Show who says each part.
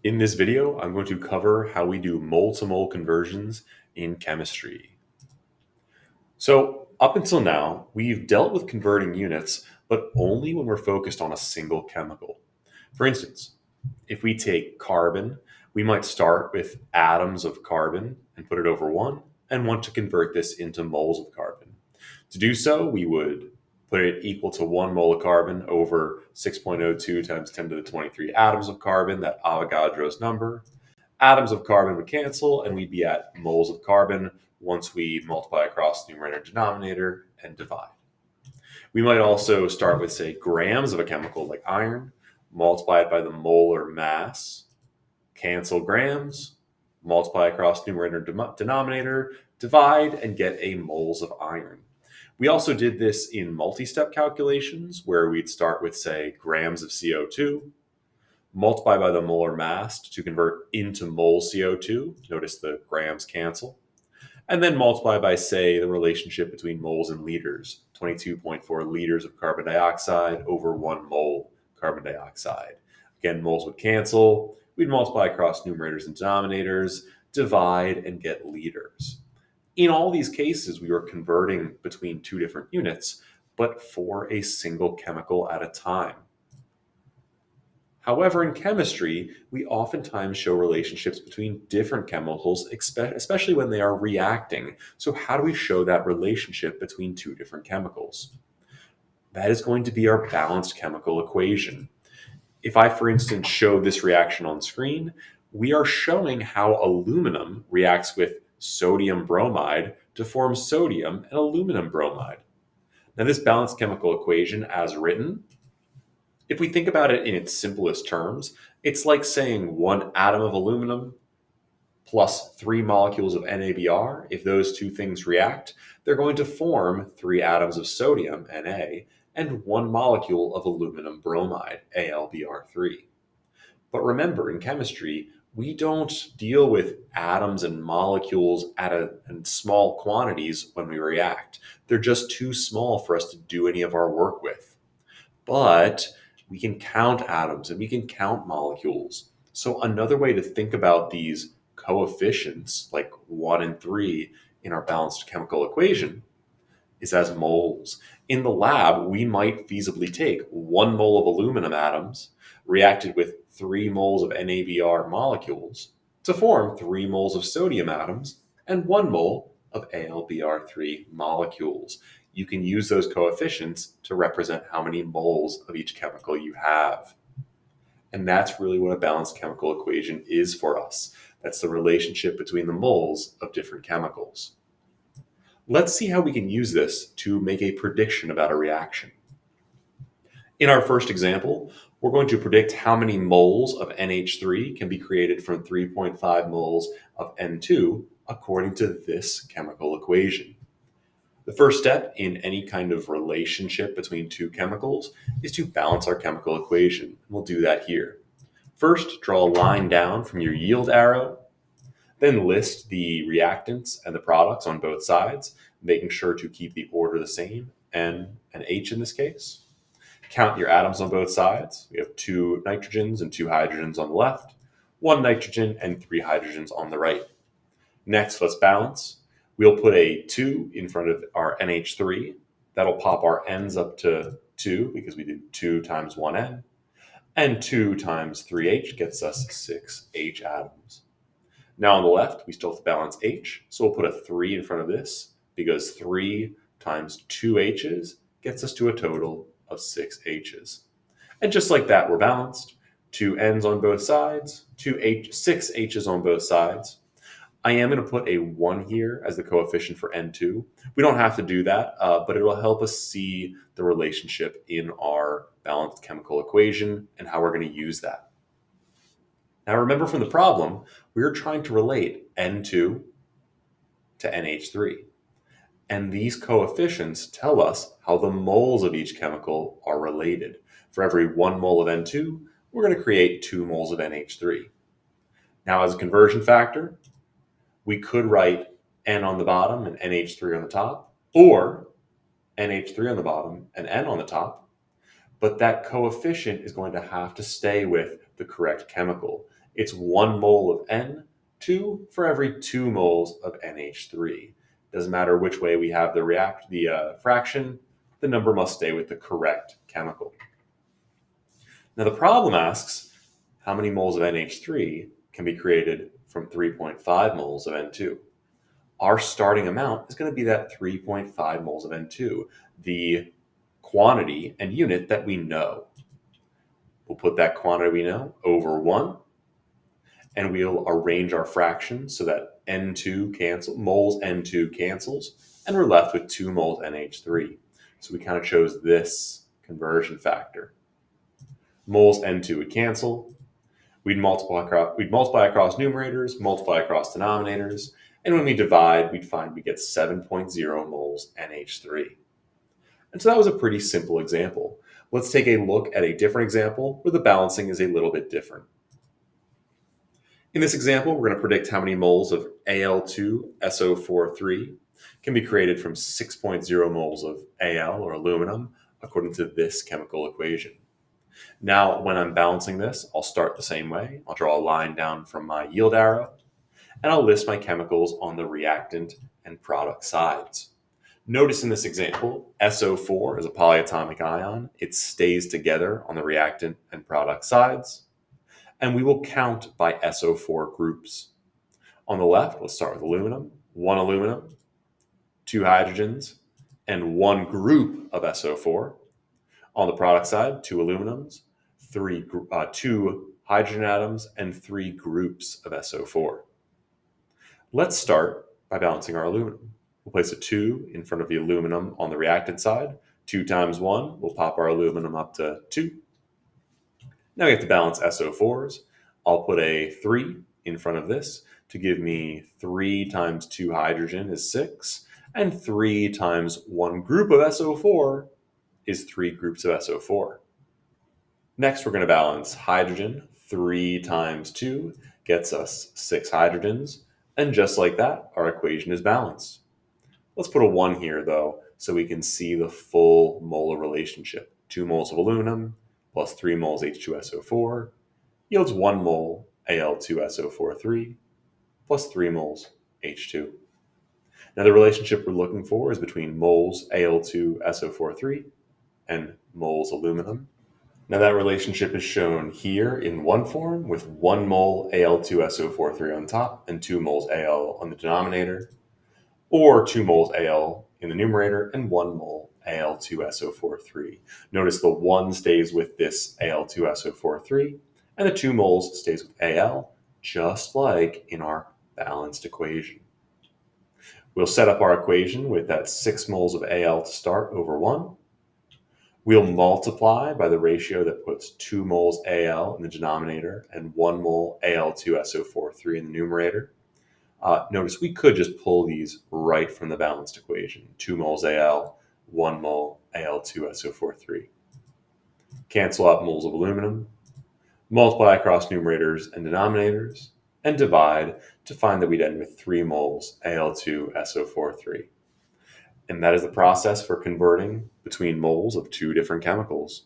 Speaker 1: In this video, I'm going to cover how we do mole-to-mole conversions in chemistry. So up until now, we've dealt with converting units, but only when we're focused on a single chemical. For instance, if we take carbon, we might start with atoms of carbon and put it over one and want to convert this into moles of carbon. To do so, we would put it equal to 1 mole of carbon over 6.02 times 10 to the 23 atoms of carbon, that Avogadro's number. Atoms of carbon would cancel, and we'd be at moles of carbon once we multiply across numerator and denominator and divide. We might also start with, say, grams of a chemical like iron, multiply it by the molar mass, cancel grams, multiply across numerator and denominator, divide, and get a moles of iron. We also did this in multi-step calculations where we'd start with, say, grams of CO2, multiply by the molar mass to convert into mole CO2. Notice the grams cancel. And then multiply by, say, the relationship between moles and liters. 22.4 liters of carbon dioxide over 1 mole carbon dioxide. Again, moles would cancel. We'd multiply across numerators and denominators, divide, and get liters. In all these cases, we were converting between two different units, but for a single chemical at a time. However, in chemistry, we oftentimes show relationships between different chemicals, especially when they are reacting. So how do we show that relationship between two different chemicals? That is going to be our balanced chemical equation. If I, for instance, show this reaction on screen, we are showing how aluminum reacts with sodium bromide to form sodium and aluminum bromide. Now, this balanced chemical equation, as written, if we think about it in its simplest terms, it's like saying one atom of aluminum plus 3 molecules of NABR. If those two things react, they're going to form 3 atoms of sodium, Na, and 1 molecule of aluminum bromide, AlBr3. But remember, in chemistry, we don't deal with atoms and molecules in small quantities when we react. They're just too small for us to do any of our work with. But we can count atoms and we can count molecules. So another way to think about these coefficients, like 1 and 3 in our balanced chemical equation, is as moles. In the lab, we might feasibly take 1 mole of aluminum atoms reacted with 3 moles of NABR molecules to form 3 moles of sodium atoms and 1 mole of AlBr3 molecules. You can use those coefficients to represent how many moles of each chemical you have. And that's really what a balanced chemical equation is for us. That's the relationship between the moles of different chemicals. Let's see how we can use this to make a prediction about a reaction. In our first example, we're going to predict how many moles of NH3 can be created from 3.5 moles of N2 according to this chemical equation. The first step in any kind of relationship between two chemicals is to balance our chemical equation. We'll do that here. First, draw a line down from your yield arrow, then list the reactants and the products on both sides, making sure to keep the order the same, N and H in this case. Count your atoms on both sides. We have 2 nitrogens and 2 hydrogens on the left, 1 nitrogen and 3 hydrogens on the right. Next, let's balance. We'll put a 2 in front of our NH3. That'll pop our N's up to 2 because we did 2 times 1N. And 2 times 3H gets us 6 H atoms. Now on the left, we still have to balance H. So we'll put a 3 in front of this because 3 times 2 H's gets us to a total of 6 H's. And just like that, we're balanced. 2 N's on both sides, 6 H's on both sides. I am going to put a 1 here as the coefficient for N2. We don't have to do that, but it will help us see the relationship in our balanced chemical equation and how we're going to use that. Now remember from the problem, we were trying to relate N2 to NH3. And these coefficients tell us how the moles of each chemical are related. For every 1 mole of N2, we're going to create 2 moles of NH3. Now as a conversion factor, we could write N on the bottom and NH3 on the top, or NH3 on the bottom and N on the top. But that coefficient is going to have to stay with the correct chemical. It's 1 mole of N2 for every 2 moles of NH3. Doesn't matter which way we have the fraction, the number must stay with the correct chemical. Now the problem asks how many moles of NH3 can be created from 3.5 moles of N2. Our starting amount is going to be that 3.5 moles of N2, the quantity and unit that we know. We'll put that quantity we know over 1, and we'll arrange our fractions so that moles N2 cancels, and we're left with 2 moles NH3. So we kind of chose this conversion factor. Moles N2 would cancel. We'd multiply across numerators, multiply across denominators, and when we divide, we'd find we get 7.0 moles NH3. And so that was a pretty simple example. Let's take a look at a different example where the balancing is a little bit different. In this example, we're going to predict how many moles of Al2SO43 can be created from 6.0 moles of Al, or aluminum, according to this chemical equation. Now, when I'm balancing this, I'll start the same way. I'll draw a line down from my yield arrow, and I'll list my chemicals on the reactant and product sides. Notice in this example, SO4 is a polyatomic ion. It stays together on the reactant and product sides, and we will count by SO4 groups. On the left, let's start with aluminum, 2 hydrogens, and 1 group of SO4. On the product side, 2 aluminums, 2 hydrogen atoms, and 3 groups of SO4. Let's start by balancing our aluminum. We'll place a 2 in front of the aluminum on the reactant side. 2 times 1 will pop our aluminum up to 2. Now we have to balance SO4s. I'll put a 3 in front of this to give me 3 times 2 hydrogen is 6, and 3 times 1 group of SO4 is 3 groups of SO4. Next, we're going to balance hydrogen. 3 times 2 gets us 6 hydrogens, and just like that, our equation is balanced. Let's put a 1 here, though, so we can see the full molar relationship. 2 moles of aluminum plus 3 moles H2SO4 yields 1 mole Al2SO43 plus 3 moles H2. Now the relationship we're looking for is between moles Al2SO43 and moles aluminum. Now that relationship is shown here in one form with 1 mole Al2SO43 on top and 2 moles Al on the denominator, or 2 moles Al in the numerator and 1 mole Al2SO43. Notice the 1 stays with this Al2SO43 and the 2 moles stays with Al, just like in our balanced equation. We'll set up our equation with that 6 moles of Al to start over 1. We'll multiply by the ratio that puts 2 moles Al in the denominator and 1 mole Al2SO43 in the numerator. Notice we could just pull these right from the balanced equation. 2 moles Al, 1 mole Al2SO43. Cancel out moles of aluminum, multiply across numerators and denominators, and divide to find that we'd end with 3 moles Al2SO43. And that is the process for converting between moles of 2 different chemicals.